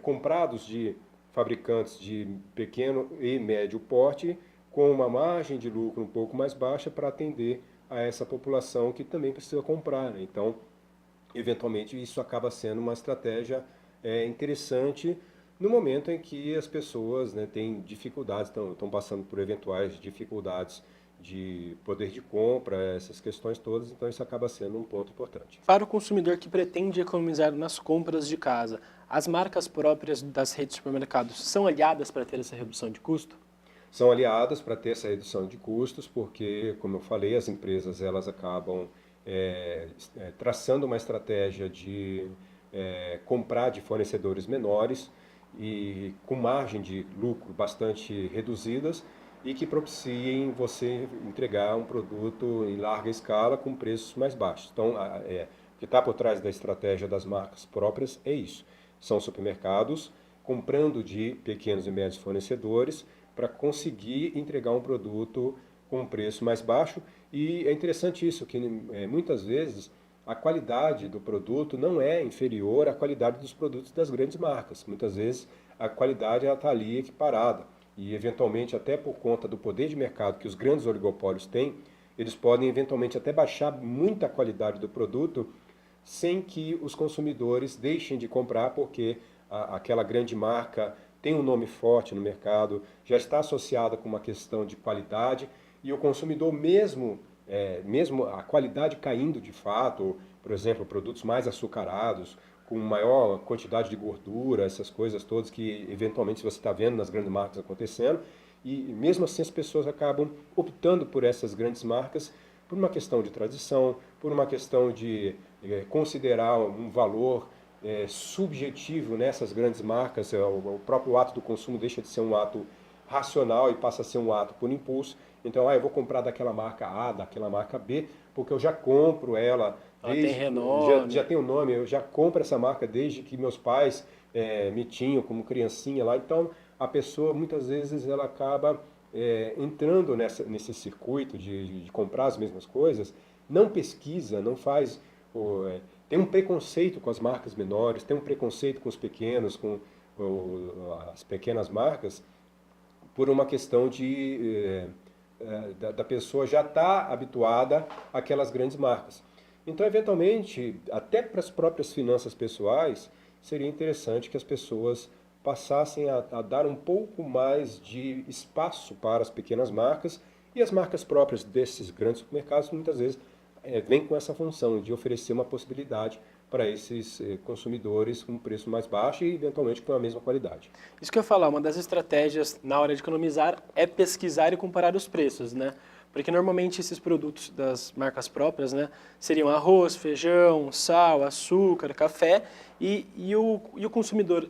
comprados de fabricantes de pequeno e médio porte, com uma margem de lucro um pouco mais baixa para atender a essa população que também precisa comprar, né? Então, eventualmente, isso acaba sendo uma estratégia interessante no momento em que as pessoas, né, têm dificuldades, estão passando por eventuais dificuldades de poder de compra, essas questões todas, então isso acaba sendo um ponto importante. Para o consumidor que pretende economizar nas compras de casa, as marcas próprias das redes de supermercados são aliadas para ter essa redução de custo? São aliadas para ter essa redução de custos, porque, como eu falei, as empresas elas acabam traçando uma estratégia de comprar de fornecedores menores e com margem de lucro bastante reduzidas e que propiciem você entregar um produto em larga escala com preços mais baixos. Então, o que está por trás da estratégia das marcas próprias é isso. São supermercados comprando de pequenos e médios fornecedores para conseguir entregar um produto com um preço mais baixo. E é interessante isso, que muitas vezes a qualidade do produto não é inferior à qualidade dos produtos das grandes marcas. Muitas vezes a qualidade está ali equiparada. E, eventualmente, até por conta do poder de mercado que os grandes oligopólios têm, eles podem, eventualmente, até baixar muita qualidade do produto sem que os consumidores deixem de comprar, porque aquela grande marca tem um nome forte no mercado, já está associada com uma questão de qualidade, e o consumidor, mesmo a qualidade caindo de fato, por exemplo, produtos mais açucarados, com maior quantidade de gordura, essas coisas todas que eventualmente você está vendo nas grandes marcas acontecendo, e mesmo assim as pessoas acabam optando por essas grandes marcas por uma questão de tradição, por uma questão de considerar um valor subjetivo nessas grandes marcas. O próprio ato do consumo deixa de ser um ato racional e passa a ser um ato por impulso. Então, eu vou comprar daquela marca A, daquela marca B, porque eu já compro ela. Tem renome. Já tem o nome, eu já compro essa marca desde que meus pais me tinham como criancinha lá. Então, a pessoa, muitas vezes, ela acaba entrando nesse circuito de comprar as mesmas coisas, não pesquisa, não faz... tem um preconceito com as marcas menores, tem um preconceito com os pequenos, com as pequenas marcas, por uma questão da pessoa já estar habituada àquelas grandes marcas. Então, eventualmente, até para as próprias finanças pessoais, seria interessante que as pessoas passassem a dar um pouco mais de espaço para as pequenas marcas, e as marcas próprias desses grandes supermercados muitas vezes vêm com essa função de oferecer uma possibilidade para esses consumidores com um preço mais baixo e eventualmente com a mesma qualidade. Isso que eu ia falar, uma das estratégias na hora de economizar é pesquisar e comparar os preços, né? Porque normalmente esses produtos das marcas próprias, né, seriam arroz, feijão, sal, açúcar, café, e o consumidor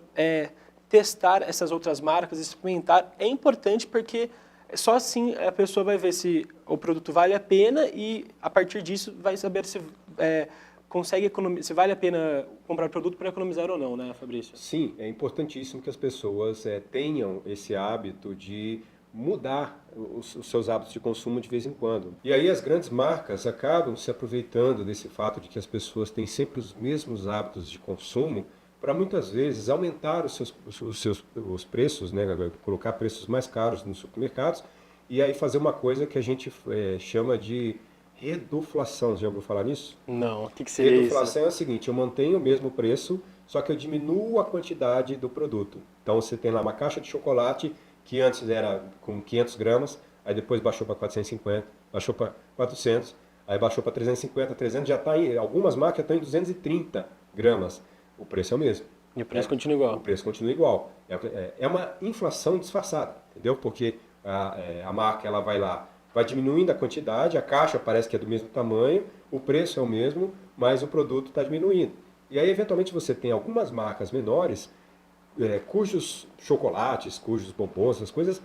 testar essas outras marcas, experimentar, é importante porque só assim a pessoa vai ver se o produto vale a pena e a partir disso vai saber se consegue economizar, se vale a pena comprar produto para economizar ou não, né, Fabrício? Sim, é importantíssimo que as pessoas tenham esse hábito de mudar os seus hábitos de consumo de vez em quando. E aí as grandes marcas acabam se aproveitando desse fato de que as pessoas têm sempre os mesmos hábitos de consumo para muitas vezes aumentar os preços, né, colocar preços mais caros nos supermercados e aí fazer uma coisa que a gente chama de reduflação. Já ouviu falar nisso? Não, o que seria isso? Reduflação é o seguinte, eu mantenho o mesmo preço, só que eu diminuo a quantidade do produto. Então você tem lá uma caixa de chocolate que antes era com 500 gramas, aí depois baixou para 450, baixou para 400, aí baixou para 350, 300, já está em, algumas marcas estão em 230 gramas. O preço é o mesmo. E o preço continua igual. O preço continua igual. É uma inflação disfarçada, entendeu? Porque a marca ela vai lá, vai diminuindo a quantidade, a caixa parece que é do mesmo tamanho, o preço é o mesmo, mas o produto está diminuindo. E aí, eventualmente, você tem algumas marcas menores, cujos chocolates, cujos bombons, essas coisas,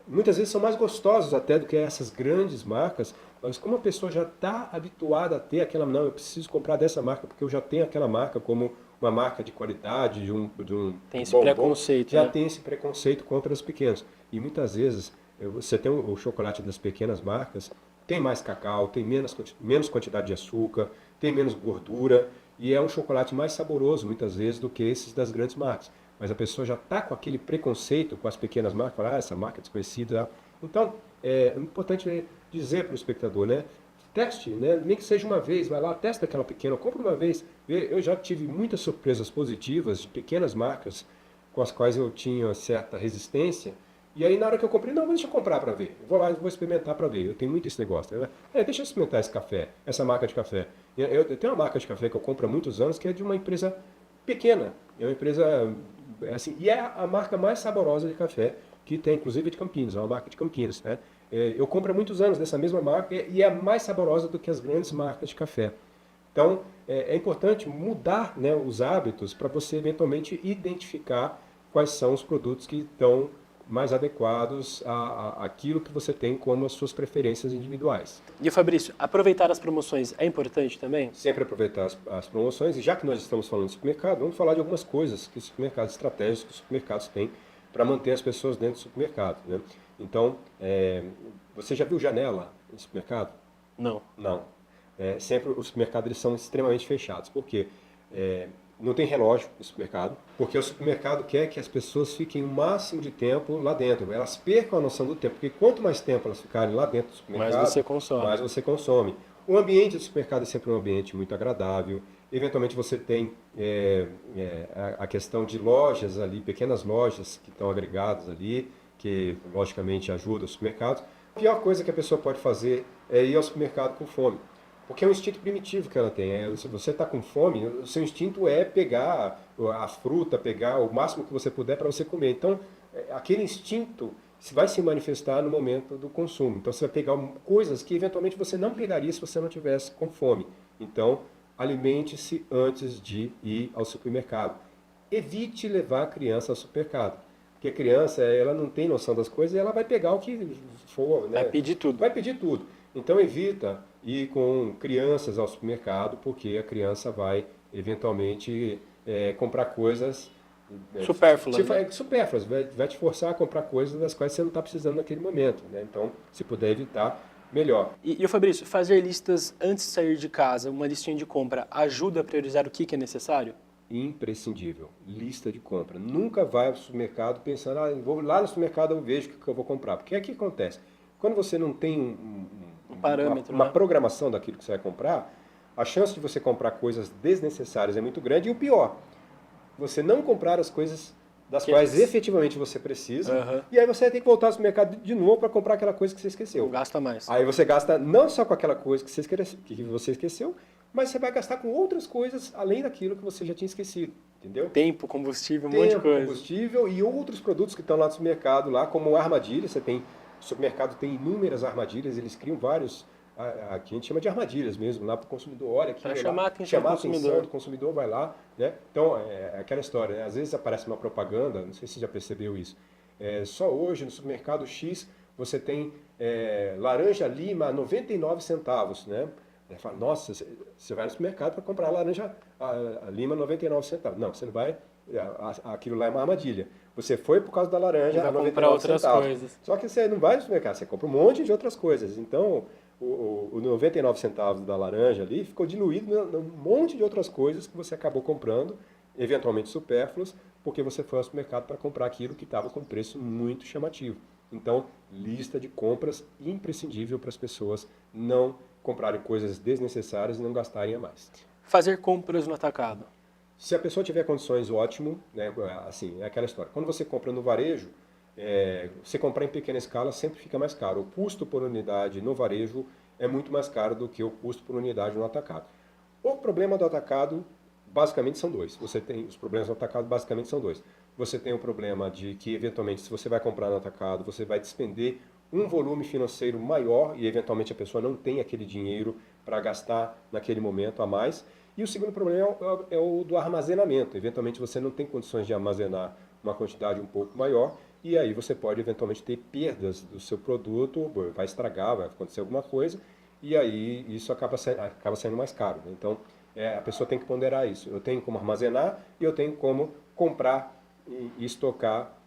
muitas vezes são mais gostosos até do que essas grandes marcas, mas como a pessoa já está habituada a ter aquela, não, eu preciso comprar dessa marca porque eu já tenho aquela marca como uma marca de qualidade, de um tem esse preconceito, já tem esse preconceito contra os pequenos. E muitas vezes você tem o chocolate das pequenas marcas, tem mais cacau, tem menos quantidade de açúcar, tem menos gordura e é um chocolate mais saboroso muitas vezes do que esses das grandes marcas. Mas a pessoa já está com aquele preconceito com as pequenas marcas, fala, essa marca é desconhecida. Então, é importante dizer para o espectador, né? Teste, né? Nem que seja uma vez, vai lá, testa aquela pequena, compra uma vez. Eu já tive muitas surpresas positivas de pequenas marcas com as quais eu tinha certa resistência E aí na hora que eu comprei, não, mas deixa eu comprar para ver. Eu vou lá e vou experimentar para ver. Eu tenho muito esse negócio. Né? Deixa eu experimentar esse café, essa marca de café. Eu tenho uma marca de café que eu compro há muitos anos, que é de uma empresa pequena. É uma empresa, assim, e é a marca mais saborosa de café que tem, inclusive de Campinas, é uma marca de Campinas. Né? Eu compro há muitos anos dessa mesma marca e é mais saborosa do que as grandes marcas de café. Então, é importante mudar, né, os hábitos para você eventualmente identificar quais são os produtos que estão mais adequados àquilo que você tem como as suas preferências individuais. E Fabrício, aproveitar as promoções é importante também? Sempre aproveitar as promoções, e já que nós estamos falando de supermercado, vamos falar de algumas coisas que os supermercados, estratégias que os supermercados têm para manter as pessoas dentro do supermercado. Né? Então, você já viu janela no supermercado? Não. Não. Sempre os supermercados eles são extremamente fechados. Por quê? Não tem relógio no supermercado, porque o supermercado quer que as pessoas fiquem o máximo de tempo lá dentro. Elas percam a noção do tempo, porque quanto mais tempo elas ficarem lá dentro do supermercado, mais você consome. O ambiente do supermercado é sempre um ambiente muito agradável. Eventualmente você tem a questão de lojas ali, pequenas lojas que estão agregadas ali, que logicamente ajudam os supermercados. A pior coisa que a pessoa pode fazer é ir ao supermercado com fome. Porque é um instinto primitivo que ela tem. Se você está com fome, o seu instinto é pegar a fruta, pegar o máximo que você puder para você comer. Então, aquele instinto vai se manifestar no momento do consumo. Então, você vai pegar coisas que eventualmente você não pegaria se você não tivesse com fome. Então, alimente-se antes de ir ao supermercado. Evite levar a criança ao supermercado. Porque a criança, ela não tem noção das coisas e ela vai pegar o que for. Né? Vai pedir tudo. Vai pedir tudo. Então, evita ir com crianças ao supermercado, porque a criança vai, eventualmente, comprar coisas supérfluas. Supérfluas, vai te forçar a comprar coisas das quais você não está precisando naquele momento. Né? Então, se puder evitar, melhor. E o Fabrício, fazer listas antes de sair de casa, uma listinha de compra, ajuda a priorizar o que é necessário? Imprescindível. Lista de compra. Nunca vai ao supermercado pensando, vou lá no supermercado eu vejo o que eu vou comprar. Porque é que acontece? Quando você não tem parâmetro, uma programação daquilo que você vai comprar, a chance de você comprar coisas desnecessárias é muito grande. E o pior, você não comprar as coisas das quais efetivamente você precisa, e aí você vai ter que voltar ao supermercado de novo para comprar aquela coisa que você esqueceu. Gasta mais. Aí você gasta não só com aquela coisa que você esqueceu, mas você vai gastar com outras coisas além daquilo que você já tinha esquecido. Entendeu? Tempo, combustível, um monte de coisa. Combustível e outros produtos que estão lá no supermercado, lá, como armadilhas. O supermercado tem inúmeras armadilhas, eles criam vários, aqui a gente chama de armadilhas mesmo, lá para o consumidor. Olha aqui, para chamar a atenção do consumidor, vai lá. Né? Então, é aquela história, né? Às vezes aparece uma propaganda, não sei se você já percebeu isso, só hoje no supermercado X você tem laranja lima a 99 centavos, né? Fala, nossa, você vai no supermercado para comprar laranja lima 99 centavos. Não, você não vai, aquilo lá é uma armadilha. Você foi por causa da laranja a 99 centavos. Coisas. Só que você não vai no supermercado, você compra um monte de outras coisas. Então, o 99 centavos da laranja ali ficou diluído num monte de outras coisas que você acabou comprando, eventualmente supérfluos, porque você foi ao supermercado para comprar aquilo que estava com preço muito chamativo. Então, lista de compras imprescindível para as pessoas não comprarem coisas desnecessárias e não gastarem a mais. Fazer compras no atacado. Se a pessoa tiver condições, ótimo, né? Assim, é aquela história. Quando você compra no varejo, você comprar em pequena escala sempre fica mais caro. O custo por unidade no varejo é muito mais caro do que o custo por unidade no atacado. O problema do atacado, basicamente, são dois. Os problemas do atacado, basicamente, são dois. Você tem o problema de que, eventualmente, se você vai comprar no atacado, você vai despender um volume financeiro maior e, eventualmente, a pessoa não tem aquele dinheiro para gastar naquele momento a mais. E o segundo problema é o do armazenamento. Eventualmente, você não tem condições de armazenar uma quantidade um pouco maior e aí você pode, eventualmente, ter perdas do seu produto, vai estragar, vai acontecer alguma coisa e aí isso acaba saindo mais caro. Né? Então, a pessoa tem que ponderar isso. Eu tenho como armazenar e eu tenho como comprar e estocar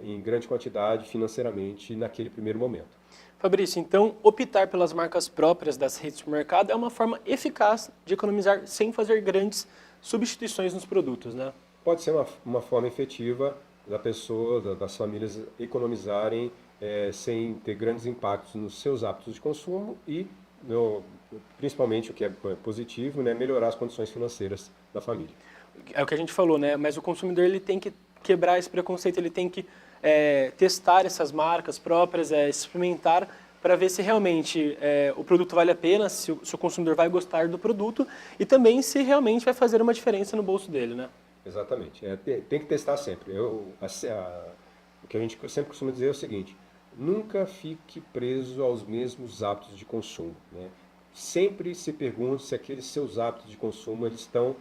em grande quantidade financeiramente naquele primeiro momento. Fabrício, então optar pelas marcas próprias das redes de supermercado é uma forma eficaz de economizar sem fazer grandes substituições nos produtos, né? Pode ser uma forma efetiva da pessoa, das famílias economizarem sem ter grandes impactos nos seus hábitos de consumo e, principalmente, o que é positivo, né, melhorar as condições financeiras da família. É o que a gente falou, né? Mas o consumidor ele tem que quebrar esse preconceito, ele tem que testar essas marcas próprias, experimentar para ver se realmente o produto vale a pena, se o consumidor vai gostar do produto e também se realmente vai fazer uma diferença no bolso dele, né? Exatamente. Tem que testar sempre. O que a gente sempre costuma dizer é o seguinte: nunca fique preso aos mesmos hábitos de consumo, né? Sempre se pergunte se aqueles seus hábitos de consumo eles estão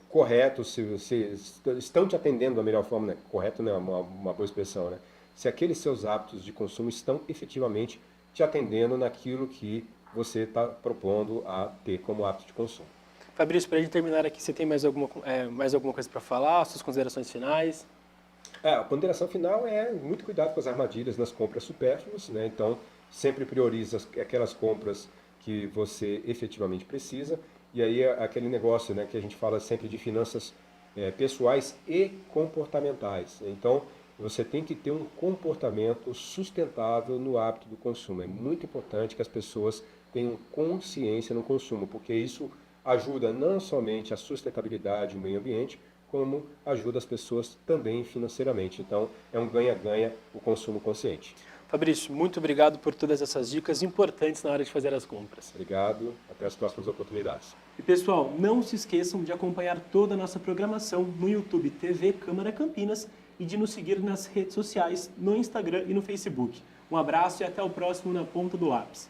corretos, se estão te atendendo da melhor forma, né? Correto não é uma boa expressão, né? Se aqueles seus hábitos de consumo estão efetivamente te atendendo naquilo que você está propondo a ter como hábito de consumo. Fabrício, para a gente terminar aqui, você tem mais alguma coisa para falar, suas considerações finais? A ponderação final é muito cuidado com as armadilhas nas compras supérfluas, né? Então, sempre prioriza aquelas compras que você efetivamente precisa. E aí aquele negócio, né, que a gente fala sempre de finanças pessoais e comportamentais. Então, você tem que ter um comportamento sustentável no hábito do consumo. É muito importante que as pessoas tenham consciência no consumo, porque isso ajuda não somente a sustentabilidade do meio ambiente, como ajuda as pessoas também financeiramente. Então, é um ganha-ganha o consumo consciente. Fabrício, muito obrigado por todas essas dicas importantes na hora de fazer as compras. Obrigado, até as próximas oportunidades. E pessoal, não se esqueçam de acompanhar toda a nossa programação no YouTube TV Câmara Campinas e de nos seguir nas redes sociais, no Instagram e no Facebook. Um abraço e até o próximo Na Ponta do Lápis.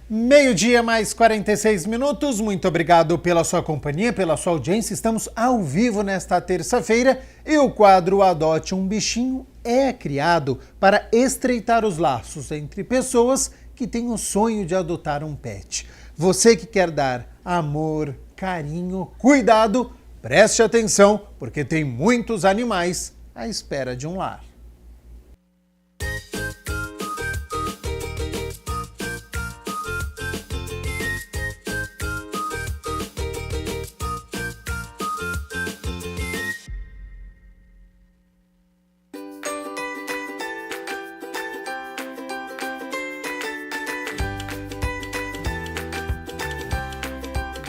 Meio-dia mais 46 minutos, muito obrigado pela sua companhia, pela sua audiência. Estamos ao vivo nesta terça-feira e o quadro Adote um Bichinho é criado para estreitar os laços entre pessoas que têm o sonho de adotar um pet. Você que quer dar amor, carinho, cuidado, preste atenção, porque tem muitos animais à espera de um lar.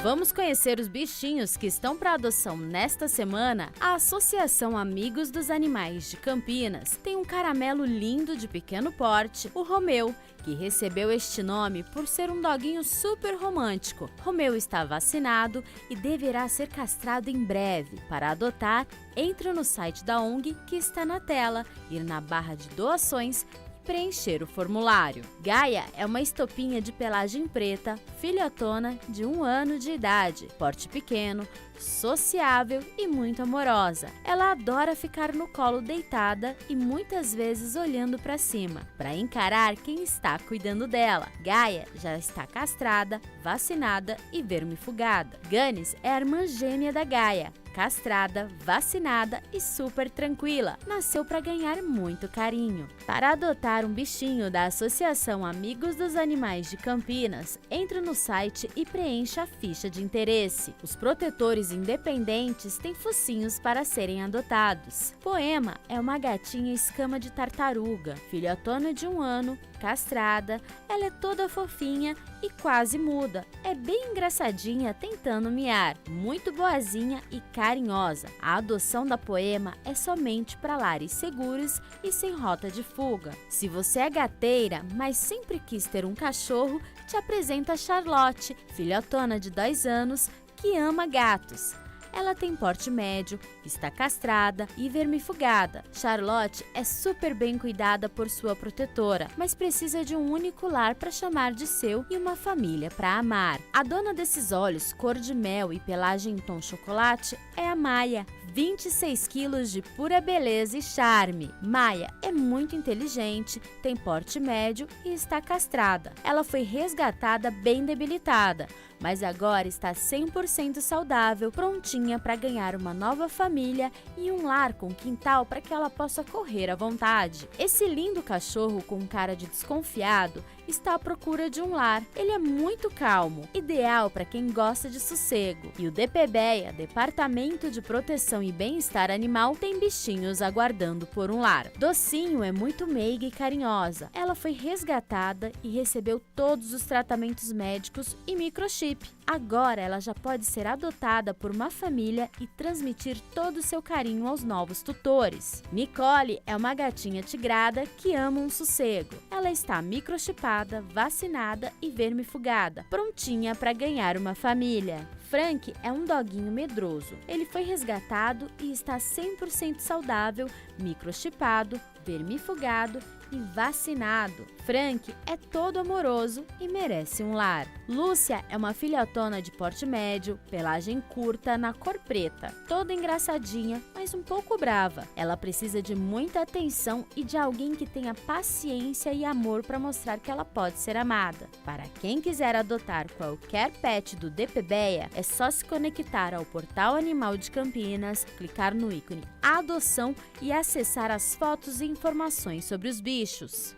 Vamos conhecer os bichinhos que estão para adoção nesta semana? A Associação Amigos dos Animais de Campinas tem um caramelo lindo de pequeno porte, o Romeu, que recebeu este nome por ser um doguinho super romântico. Romeu está vacinado e deverá ser castrado em breve. Para adotar, entre no site da ONG que está na tela, ir na barra de doações, preencher o formulário. Gaia é uma estopinha de pelagem preta, filhotona de 1 ano de idade, porte pequeno, sociável e muito amorosa. Ela adora ficar no colo deitada e muitas vezes olhando para cima, para encarar quem está cuidando dela. Gaia já está castrada, vacinada e vermifugada. Ganis é a irmã gêmea da Gaia, castrada, vacinada e super tranquila. Nasceu para ganhar muito carinho. Para adotar um bichinho da Associação Amigos dos Animais de Campinas, entre no site e preencha a ficha de interesse. Os protetores independentes têm focinhos para serem adotados. Poema é uma gatinha escama de tartaruga, filhotona de 1 ano, castrada, ela é toda fofinha e quase muda. É bem engraçadinha tentando miar, muito boazinha e carinhosa. A adoção da Poema é somente para lares seguros e sem rota de fuga. Se você é gateira, mas sempre quis ter um cachorro, te apresenta a Charlotte, filhotona de 2 anos, que ama gatos. Ela tem porte médio, está castrada e vermifugada. Charlotte é super bem cuidada por sua protetora, mas precisa de um único lar para chamar de seu e uma família para amar. A dona desses olhos, cor de mel e pelagem em tom chocolate, é a Maia. 26 quilos de pura beleza e charme. Maia é muito inteligente, tem porte médio e está castrada. Ela foi resgatada bem debilitada, mas agora está 100% saudável, prontinha para ganhar uma nova família e um lar com quintal para que ela possa correr à vontade. Esse lindo cachorro com cara de desconfiado está à procura de um lar. Ele é muito calmo, ideal para quem gosta de sossego. E o DPBEA, Departamento de Proteção e Bem-Estar Animal, tem bichinhos aguardando por um lar. Docinho é muito meiga e carinhosa. Ela foi resgatada e recebeu todos os tratamentos médicos e microchip. Agora ela já pode ser adotada por uma família e transmitir todo o seu carinho aos novos tutores. Nicole é uma gatinha tigrada que ama um sossego. Ela está microchipada, vacinada e vermifugada, prontinha para ganhar uma família. Frank é um doguinho medroso. Ele foi resgatado e está 100% saudável, microchipado, vermifugado e vacinado. Frank é todo amoroso e merece um lar. Lúcia é uma filhotona de porte médio, pelagem curta, na cor preta. Toda engraçadinha, mas um pouco brava. Ela precisa de muita atenção e de alguém que tenha paciência e amor para mostrar que ela pode ser amada. Para quem quiser adotar qualquer pet do DPBEA, é só se conectar ao Portal Animal de Campinas, clicar no ícone Adoção e acessar as fotos e informações sobre os bichos.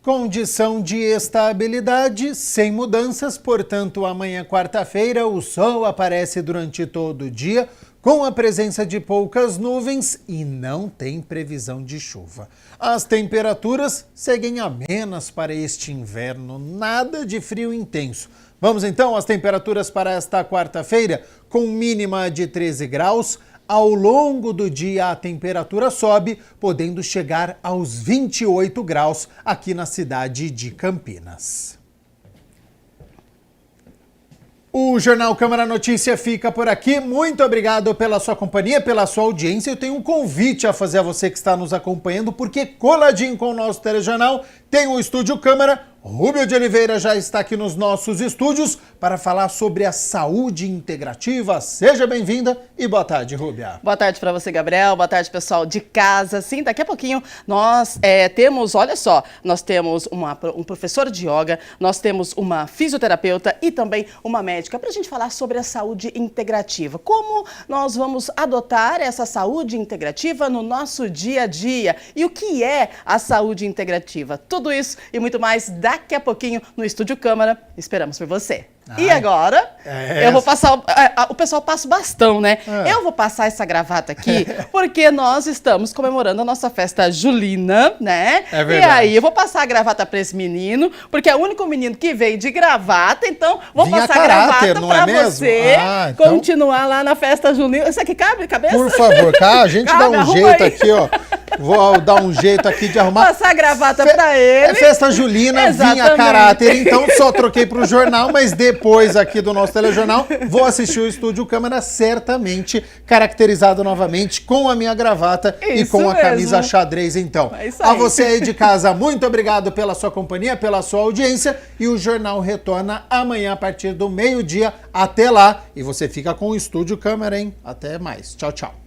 Condição de estabilidade, sem mudanças, portanto, amanhã, quarta-feira, o sol aparece durante todo o dia, com a presença de poucas nuvens e não tem previsão de chuva. As temperaturas seguem amenas para este inverno, nada de frio intenso. Vamos então às temperaturas para esta quarta-feira, com mínima de 13 graus. Ao longo do dia, a temperatura sobe, podendo chegar aos 28 graus aqui na cidade de Campinas. O Jornal Câmara Notícia fica por aqui. Muito obrigado pela sua companhia, pela sua audiência. Eu tenho um convite a fazer a você que está nos acompanhando, porque coladinho com o nosso telejornal tem o Estúdio Câmara. Rúbio de Oliveira já está aqui nos nossos estúdios para falar sobre a saúde integrativa. Seja bem-vinda e boa tarde, Rúbia. Boa tarde para você, Gabriel. Boa tarde, pessoal de casa. Sim, daqui a pouquinho nós temos, olha só, nós temos um professor de yoga, nós temos uma fisioterapeuta e também uma médica para a gente falar sobre a saúde integrativa. Como nós vamos adotar essa saúde integrativa no nosso dia a dia e o que é a saúde integrativa. Tudo isso e muito mais daqui a pouquinho no Estúdio Câmara. Esperamos por você. E agora, eu vou passar, o pessoal passa o bastão, né? Eu vou passar essa gravata aqui, porque nós estamos comemorando a nossa festa julina, né? É verdade. E aí, eu vou passar a gravata para esse menino, porque é o único menino que veio de gravata, então vou passar a gravata para você continuar lá na festa julina. Isso aqui cabe, cabeça? Por favor, a gente dá um jeito aqui, ó. Vou dar um jeito aqui de arrumar. Passar a gravata para ele. É festa julina, vinha a caráter, então só troquei pro jornal, mas depois aqui do nosso telejornal, vou assistir o Estúdio Câmara, certamente caracterizado novamente com a minha gravata e com a camisa xadrez, então. A você aí de casa, muito obrigado pela sua companhia, pela sua audiência, e o jornal retorna amanhã a partir do meio-dia. Até lá, e você fica com o Estúdio Câmara, hein? Até mais. Tchau, tchau.